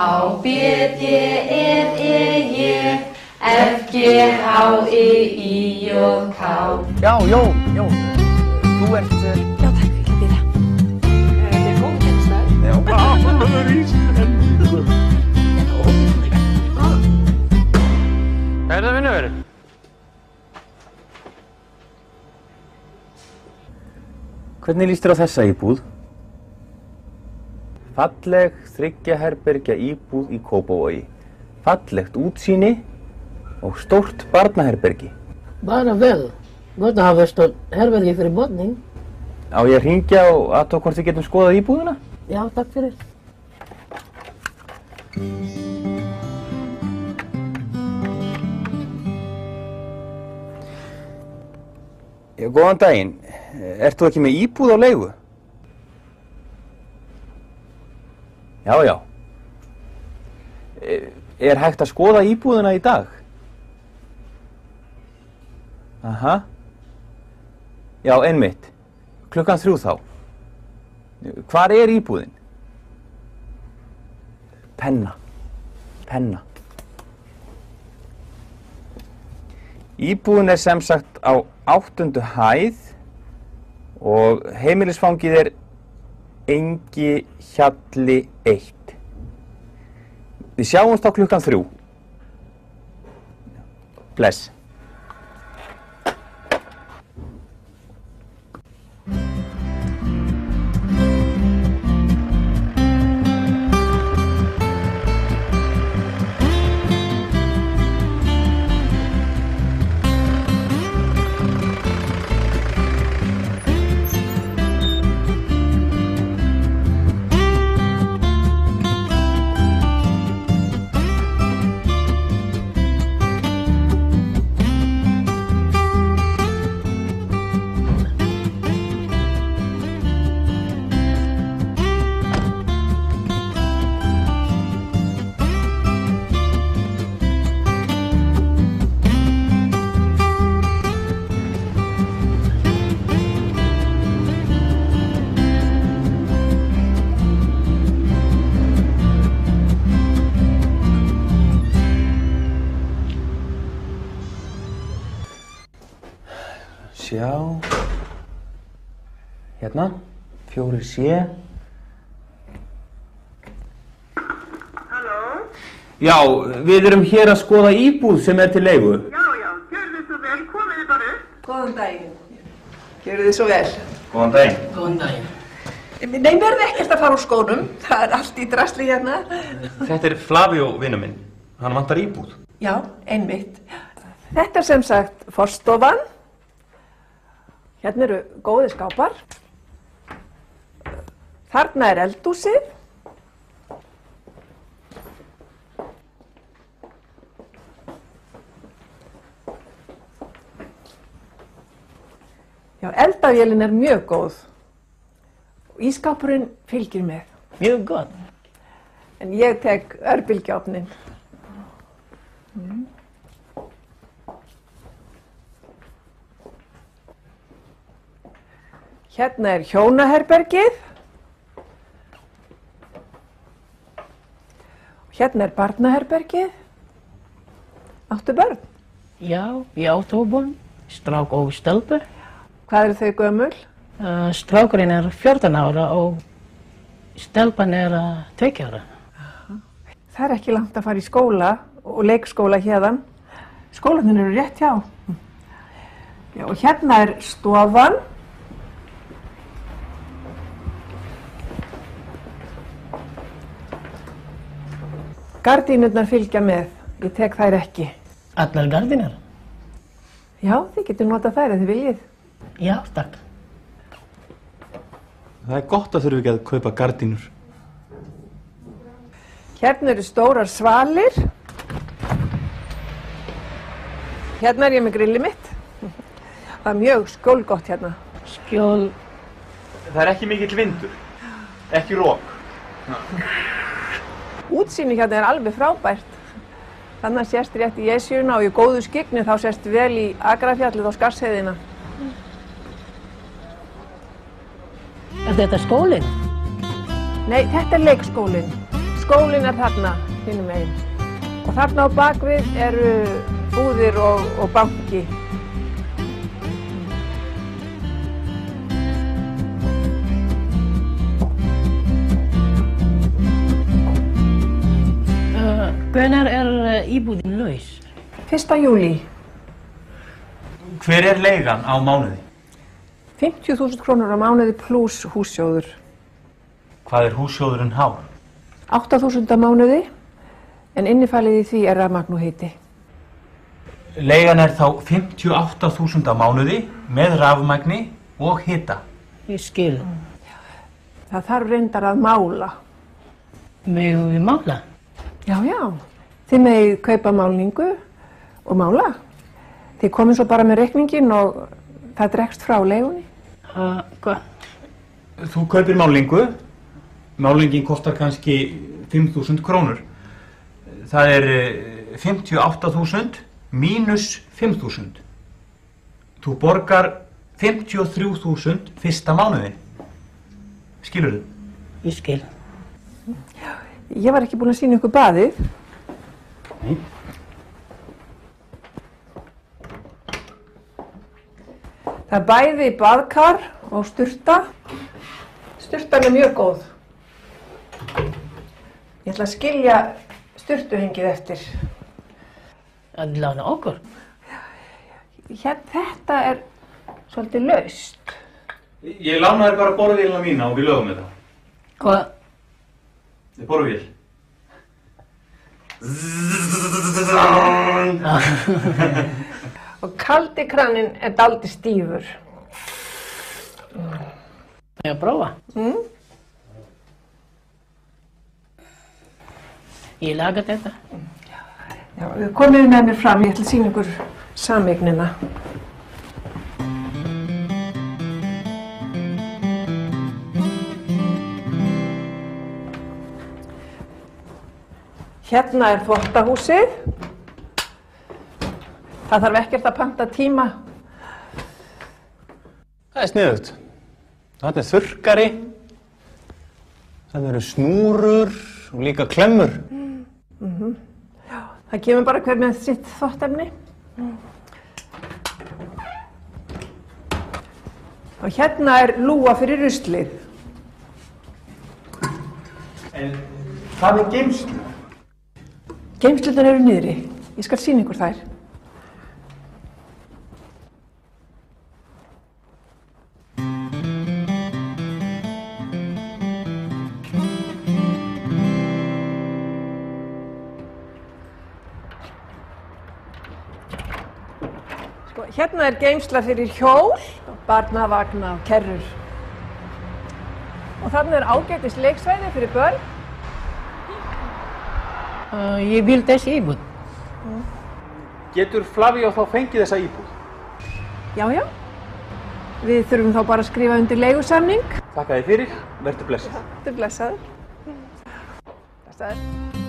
A, B, D, E, J, F, G, H, I, J, K. Já, þú ert... Já, takk, ég kan býða. Þetta er góð kennslað. Já. Hvað er það, vinnur? Hvernig líst þér á þessa íbúð? Falleg, 3 herbergja íbúð í Kópavogi. Fallegt útsýni og stórt barnaherbergi. Bara vel. Gott að hafa stórt herbergi fyrir börnin. Á ég að hringja og athuga hvort við getum skoðað íbúðina? Já, takk fyrir. Já, góðan daginn. Ert þú ekki með íbúð á leigu? Já. Er hægt að skoða íbúðina í dag? Aha. Já, einmitt. Klukkan 3 þá. Hvar er íbúðin? Penna. Íbúðin er sem sagt á 8. hæð og heimilisfangið er Engihjalli 1. Við sjáumst á klukkan 3. Bless. Sjá, hérna, 4C. Halló? Já, við erum hér að skoða íbúð sem er til leigu. Já, gjörðu þið svo vel, komið þið bara upp. Góðan daginn. Gjörðu þið svo vel. Góðan daginn. Góðan daginn. Nei, verði ekkert að fara úr skónum. Það er allt í drasli hérna. Þetta er Flavio, vinur minn. Hann vantar íbúð. Já, einmitt. Þetta er sem sagt forstofan. Hérna eru góði skápar. Þarna er eldhúsið. Já, eldavélin er mjög góð. Og ísskápurinn fylgir með. Mjög gott. En ég tek örbylgjuofninn. Hérna er hjónaherbergið. Hérna er barnaherbergið. Áttu börn? Já, ég á 2 börn, strák og stelpu. Hvað eru þau gömul? Strákurinn er 14 ára og stelpan er 2 ára. Það er ekki langt að fara í skóla og leikskóla hérðan. Skólarnir eru rétt hjá. Já, og hérna er stofan. Gardínurnar fylgja með. Ég tek þær ekki. Allar gardínar? Já, þið getur notað þær ef þið viljið. Já, takk. Það er gott að þurfi ekki að kaupa gardínur. Hérna eru stórar svalir. Hérna er ég með grillið mitt. Það er mjög skjólgott hérna. Skjól. Það er ekki mikill vindur. Ekki rok. Útsýni hérna er alveg frábært. Þannig sést rétt í Esjuna og í góðu skyggni þá sést vel í Akrafjallið og Skarðsheiðina. Er þetta skólinn? Nei, þetta er leikskólinn. skólinn er þarna, hinum megin. Og þarna á bakvið eru búðir og banki. Hvenær íbúðin laus? 1. júlí. Hver leigan á mánuði? 50.000 krónur á mánuði pluss hússjóður. Hvað hússjóðurinn hár? 8.000 á mánuði, en innifælið í því rafmagn og hiti. Leigan þá 58.000 á mánuði með rafmagni og hita. Ég skil. Það þarf reyndar að mála. Megum við mála? Já, þið megið kaupa málningu og mála. Þið komið svo bara með reikningin og það dregst frá leigunni. Hvað? Þú kaupir málningu. Málningin kostar kannski 5.000 krónur. Það 58.000 mínus 5.000. Þú borgar 53.000 fyrsta mánuði. Skilurðu? Ég skil. Ég var ekki búin að sýna ykkur baðið. Nei. Það bæði baðkar og sturta. Sturtan mjög góð. Ég ætla að skilja sturtuhengið eftir. Að lána okkur? Þetta svolítið laust. Ég lána þér bara borðvélina mína og við lögum þetta. Hvað? Þetta borðvél. Og kaldi kraninn dálítið stífur. Ég að prófa? Ég laga þetta. Já, komið með mér fram, ég ætla að sýna ykkur sameignina. Hérna þvottahúsið. Það þarf ekkert að panta tíma. Það sniðugt. Þarna þurrkari. Þarna eru snúrur og líka klemmur. Það kemur bara hver með sitt þvottefni. Og hérna lúga fyrir ruslið. En hvað geymslu? Geymslurnar eru niðri. Ég skal sýna ykkur þær. Hérna geymsla fyrir hjól, barnavagna og kerrur. Og þarna ágætis leiksvæði fyrir börn. Ég vil þessi íbúð. Getur Flavía þá fengið þessa íbúð? Já. Við þurfum þá bara að skrifa undir leigusamning. Þakka þér fyrir, vertu blessað. Vertu blessaður. Blessaður.